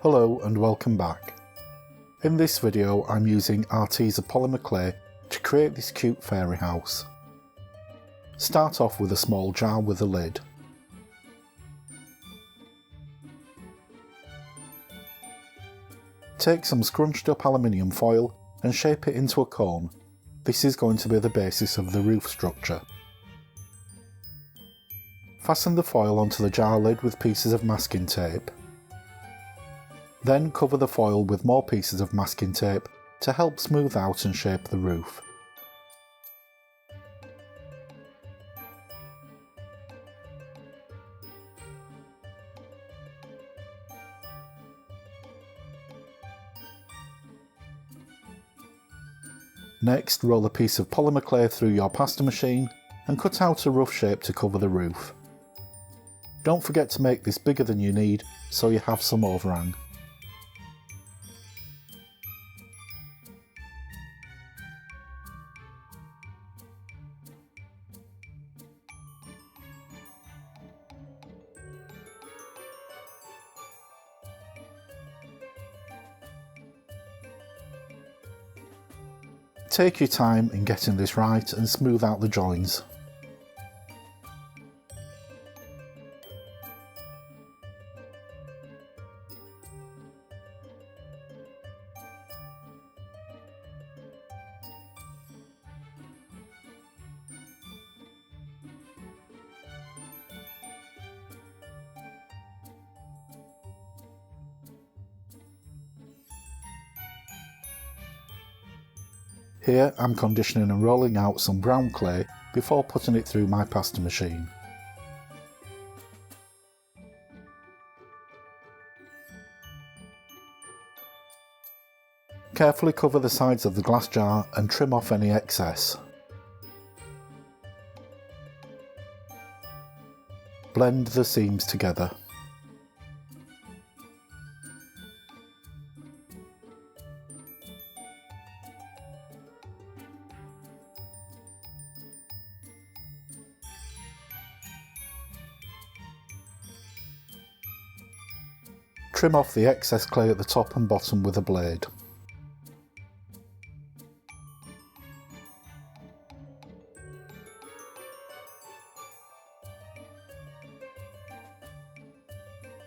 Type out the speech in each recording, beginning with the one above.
Hello and welcome back. In this video I'm using Arteza polymer clay to create this cute fairy house. Start off with a small jar with a lid. Take some scrunched up aluminium foil and shape it into a cone. This is going to be the basis of the roof structure. Fasten the foil onto the jar lid with pieces of masking tape. Then cover the foil with more pieces of masking tape to help smooth out and shape the roof. Next, roll a piece of polymer clay through your pasta machine and cut out a rough shape to cover the roof. Don't forget to make this bigger than you need so you have some overhang. Take your time in getting this right and smooth out the joins. Here I'm conditioning and rolling out some brown clay before putting it through my pasta machine. Carefully cover the sides of the glass jar and trim off any excess. Blend the seams together. Trim off the excess clay at the top and bottom with a blade.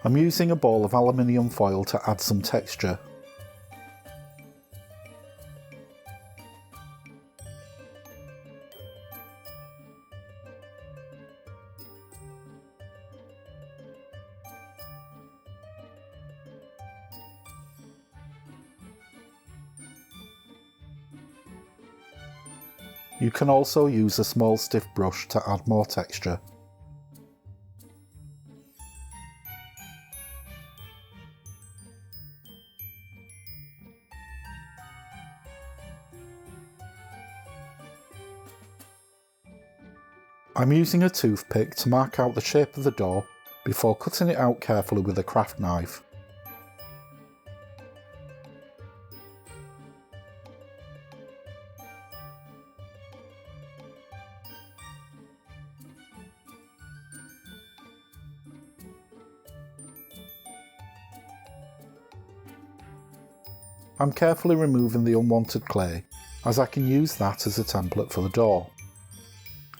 I'm using a ball of aluminium foil to add some texture. You can also use a small stiff brush to add more texture. I'm using a toothpick to mark out the shape of the door before cutting it out carefully with a craft knife. I'm carefully removing the unwanted clay, as I can use that as a template for the door.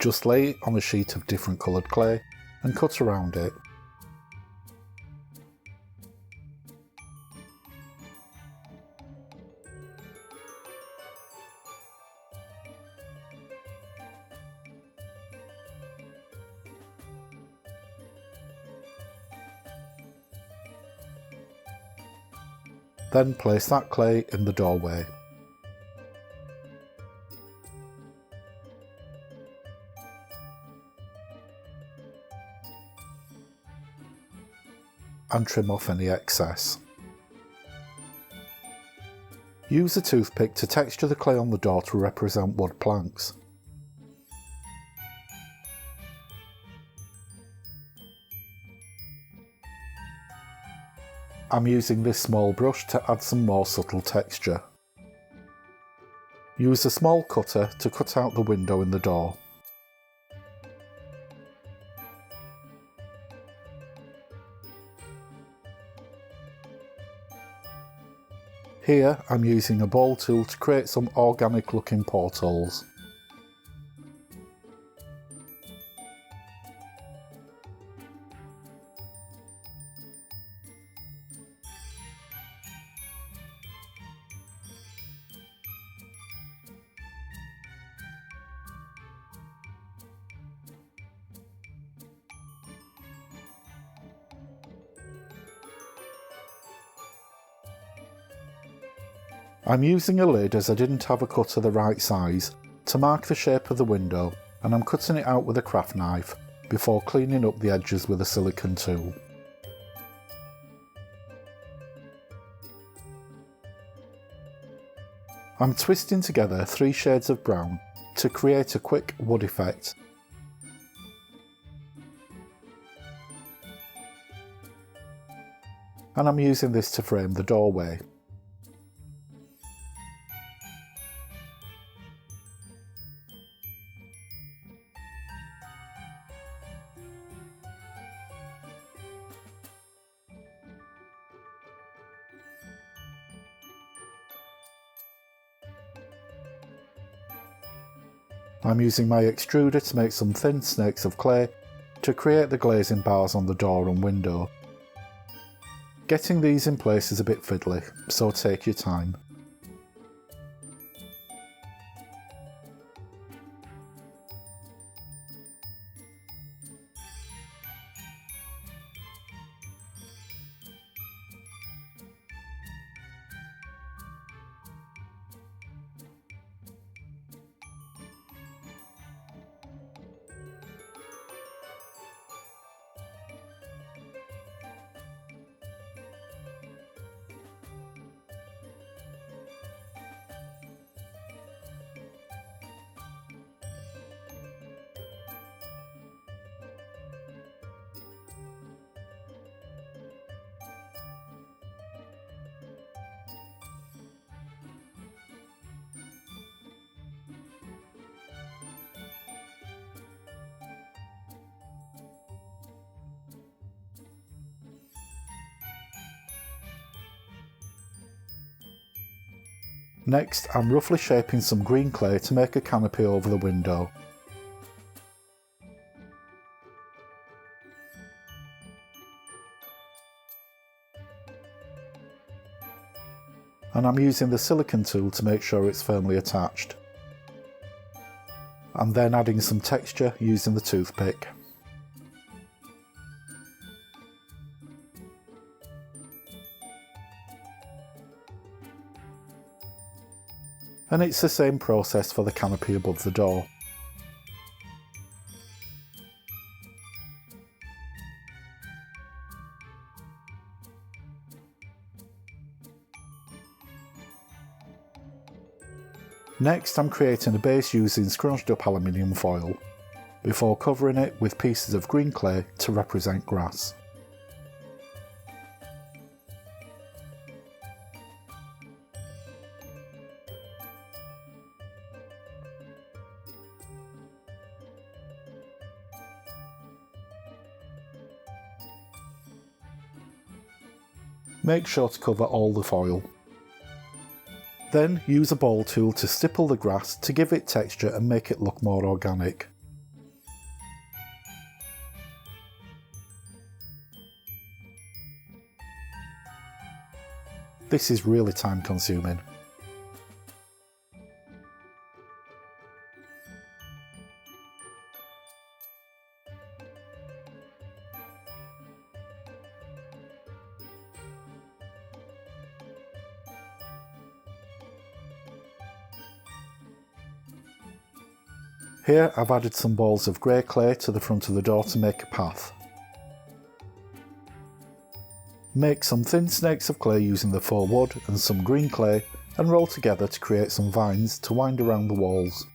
Just lay it on a sheet of different coloured clay and cut around it. Then place that clay in the doorway. And trim off any excess. Use a toothpick to texture the clay on the door to represent wood planks. I'm using this small brush to add some more subtle texture. Use a small cutter to cut out the window in the door. Here I'm using a ball tool to create some organic looking portholes. I'm using a lid as I didn't have a cutter the right size to mark the shape of the window, and I'm cutting it out with a craft knife before cleaning up the edges with a silicone tool. I'm twisting together 3 shades of brown to create a quick wood effect. And I'm using this to frame the doorway. I'm using my extruder to make some thin snakes of clay to create the glazing bars on the door and window. Getting these in place is a bit fiddly, so take your time. Next, I'm roughly shaping some green clay to make a canopy over the window. And I'm using the silicone tool to make sure it's firmly attached. And then adding some texture using the toothpick. And it's the same process for the canopy above the door. Next, I'm creating a base using scrunched up aluminium foil, before covering it with pieces of green clay to represent grass. Make sure to cover all the foil. Then use a ball tool to stipple the grass to give it texture and make it look more organic. This is really time consuming. Here I've added some balls of grey clay to the front of the door to make a path. Make some thin snakes of clay using the faux wood and some green clay and roll together to create some vines to wind around the walls.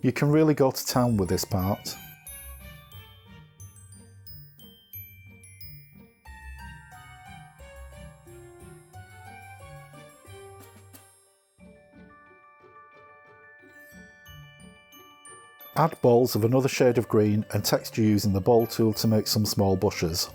You can really go to town with this part. Add balls of another shade of green and texture using the ball tool to make some small bushes.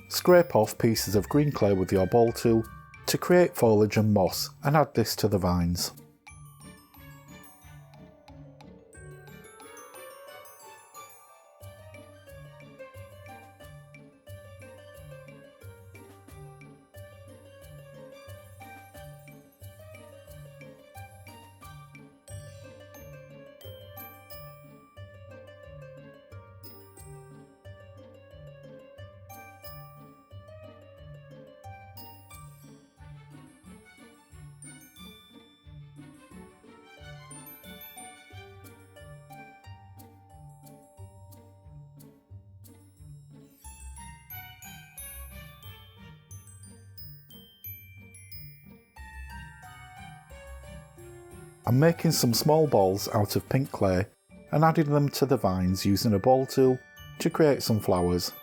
Scrape off pieces of green clay with your ball tool to create foliage and moss, and add this to the vines. I'm making some small balls out of pink clay and adding them to the vines using a ball tool to create some flowers.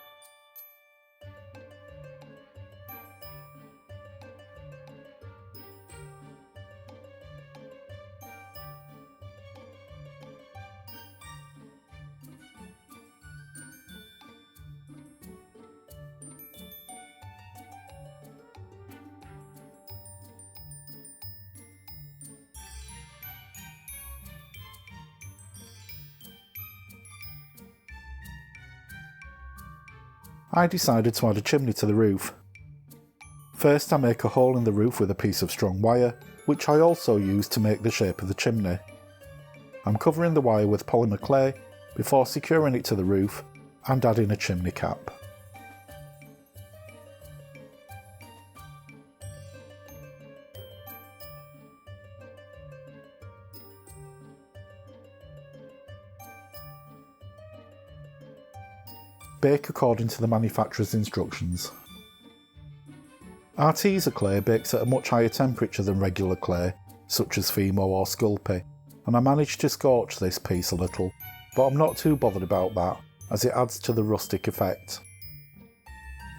I decided to add a chimney to the roof. First I make a hole in the roof with a piece of strong wire, which I also use to make the shape of the chimney. I'm covering the wire with polymer clay before securing it to the roof and adding a chimney cap. Bake according to the manufacturer's instructions. Arteza clay bakes at a much higher temperature than regular clay, such as Fimo or Sculpey, and I managed to scorch this piece a little, but I'm not too bothered about that, as it adds to the rustic effect.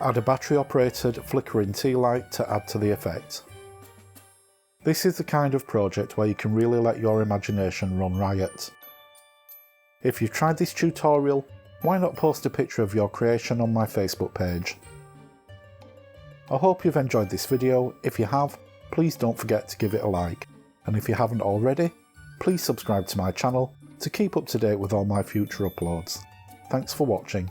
Add a battery operated flickering tea light to add to the effect. This is the kind of project where you can really let your imagination run riot. If you've tried this tutorial, why not post a picture of your creation on my Facebook page? I hope you've enjoyed this video. If you have, please don't forget to give it a like, and if you haven't already, please subscribe to my channel to keep up to date with all my future uploads. Thanks for watching.